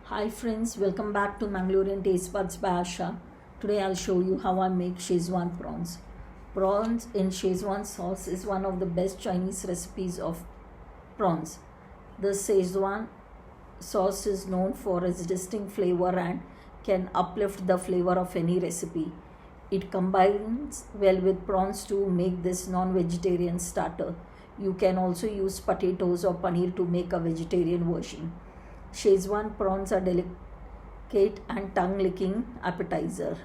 Hi friends, welcome back to Mangalorean Taste Buds by Asha. Today I'll show you how I make Szechuan prawns. Prawns in Szechuan sauce is one of the best Chinese recipes of prawns. The Szechuan sauce is known for its distinct flavor and can uplift the flavor of any recipe. It combines well with prawns to make this non-vegetarian starter. You can also use potatoes or paneer to make a vegetarian version. Szechuan prawns are delicate and tongue-licking appetizer,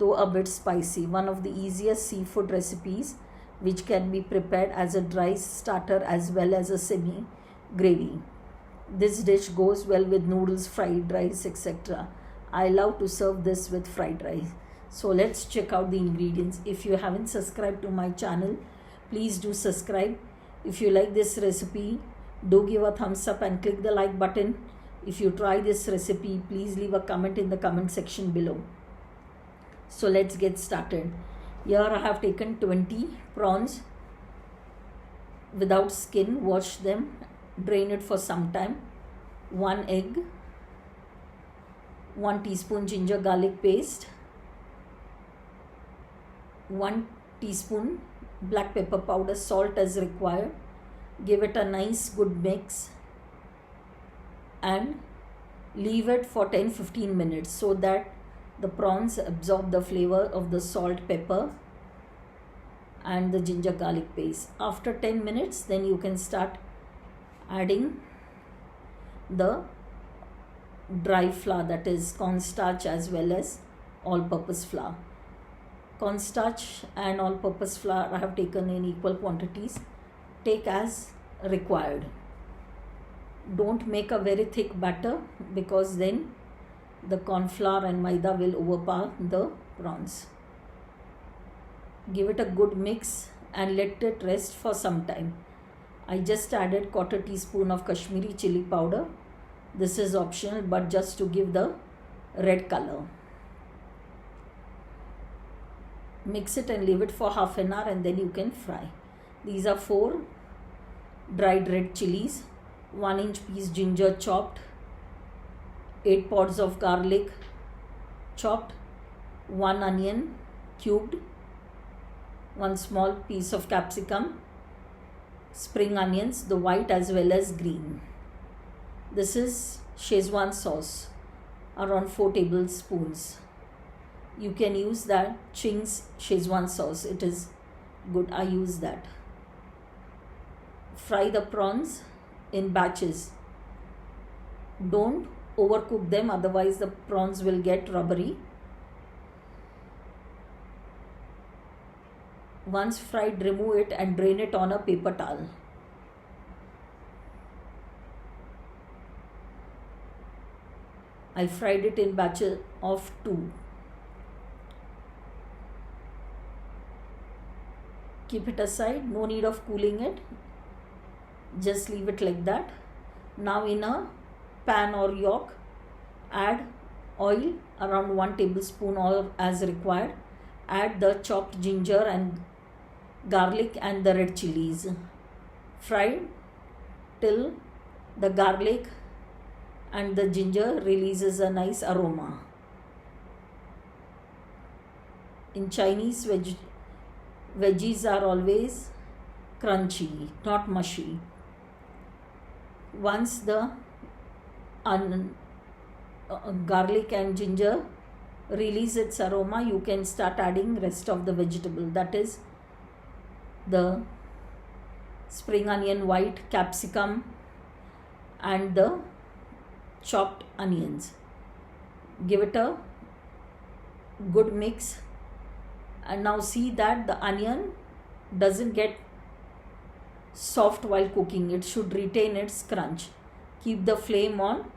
though a bit spicy. One of the easiest seafood recipes which can be prepared as a dry starter as well as a semi gravy. This dish goes well with noodles, fried rice, etc. I love to serve this with fried rice. So let's check out the ingredients. If you haven't subscribed to my channel, please do subscribe. If you like this recipe, do give a thumbs up and click the like button. If you try this recipe, please leave a comment in the comment section below. So let's get started. Here I have taken 20 prawns without skin. Wash them, drain it for some time. 1 egg, 1 teaspoon ginger garlic paste, 1 teaspoon black pepper powder, salt as required. Give it a nice good mix and leave it for 10-15 minutes so that the prawns absorb the flavor of the salt, pepper and the ginger garlic paste. After 10 minutes, then you can start adding the dry flour, that is cornstarch as well as all-purpose flour. Cornstarch and all-purpose flour I have taken in equal quantities. Take as required. Don't make a very thick batter because then the corn flour and maida will overpower the prawns. Give it a good mix and let it rest for some time. I just added 1/4 teaspoon of Kashmiri chili powder. This is optional but just to give the red color. Mix it and leave it for half an hour and then you can fry. These are 4 dried red chilies, 1-inch piece ginger chopped, 8 pods of garlic chopped, 1 onion cubed, 1 small piece of capsicum, spring onions, the white as well as green. This is Szechuan sauce, around 4 tablespoons. You can use that Ching's Szechuan sauce, it is good, I use that. Fry the prawns in batches. Don't overcook them, otherwise the prawns will get rubbery. Once fried, remove it and drain it on a paper towel. I fried it in batches of 2. Keep it aside, no need of cooling it. Just leave it like that. Now in a pan or wok, add oil around 1 tablespoon or as required. Add the chopped ginger and garlic and the red chilies. Fry till the garlic and the ginger releases a nice aroma. In Chinese, veggies are always crunchy, not mushy. Once the garlic and ginger release its aroma, you can start adding rest of the vegetable, that is the spring onion, white capsicum and the chopped onions. Give it a good mix and now see that the onion doesn't get soft while cooking. It should retain its crunch. Keep the flame on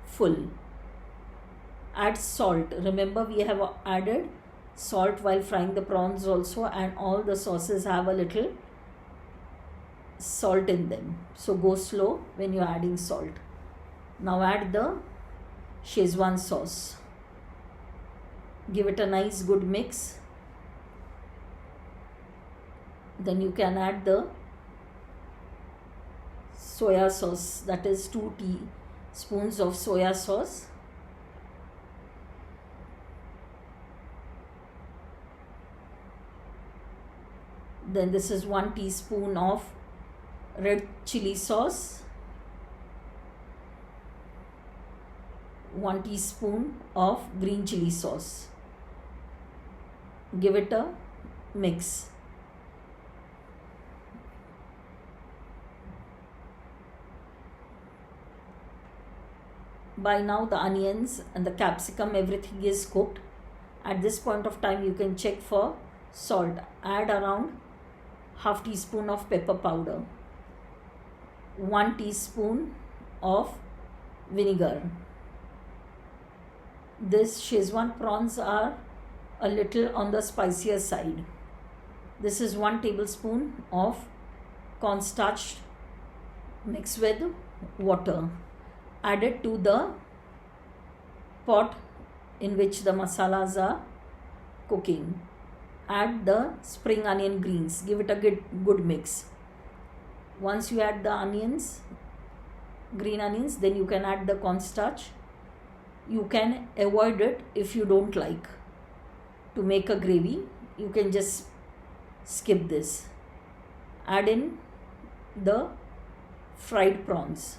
full. Add salt. Remember, we have added salt while frying the prawns also, and all the sauces have a little salt in them. So go slow when you're adding salt. Now add the Szechuan sauce. Give it a nice good mix. Then you can add the soya sauce, that is 2 spoons of soya sauce. Then this is 1 teaspoon of red chili sauce, 1 teaspoon of green chili sauce. Give it a mix. By now the onions and the capsicum, everything is cooked. At this point of time you can check for salt. Add around half teaspoon of pepper powder, 1 teaspoon of vinegar. This Szechuan prawns are a little on the spicier side. This is 1 tablespoon of cornstarch mixed with water. Add it to the pot in which the masalas are cooking. Add the spring onion greens. Give it a good mix. Once you add the onions, green onions, then you can add the cornstarch. You can avoid it if you don't like to make a gravy. You can just skip this. Add in the fried prawns.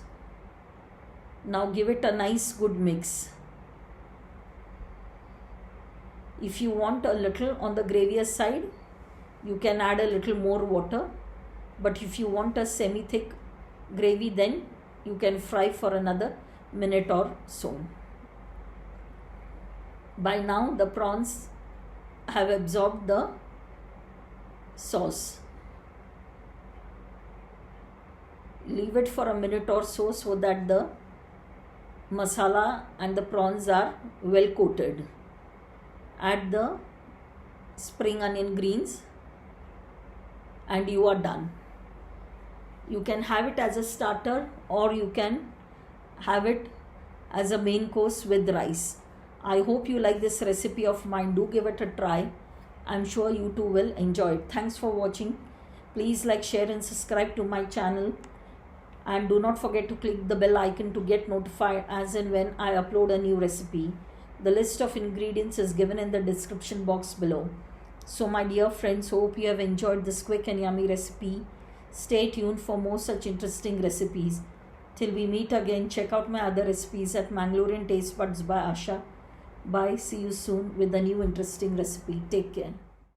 Now give it a nice good mix. If you want a little on the gravier side, you can add a little more water. But if you want a semi-thick gravy, then you can fry for another minute or so. By now the prawns have absorbed the sauce. Leave it for a minute or so that the masala and the prawns are well coated. Add the spring onion greens and you are done. You can have it as a starter or you can have it as a main course with rice. I hope you like this recipe of mine. Do give it a try. I'm sure you too will enjoy it. Thanks for watching. Please like, share and subscribe to my channel. And do not forget to click the bell icon to get notified as and when I upload a new recipe. The list of ingredients is given in the description box below. So my dear friends, hope you have enjoyed this quick and yummy recipe. Stay tuned for more such interesting recipes. Till we meet again, check out my other recipes at Mangalorean Taste Buds by Asha. Bye. See you soon with a new interesting recipe. Take care.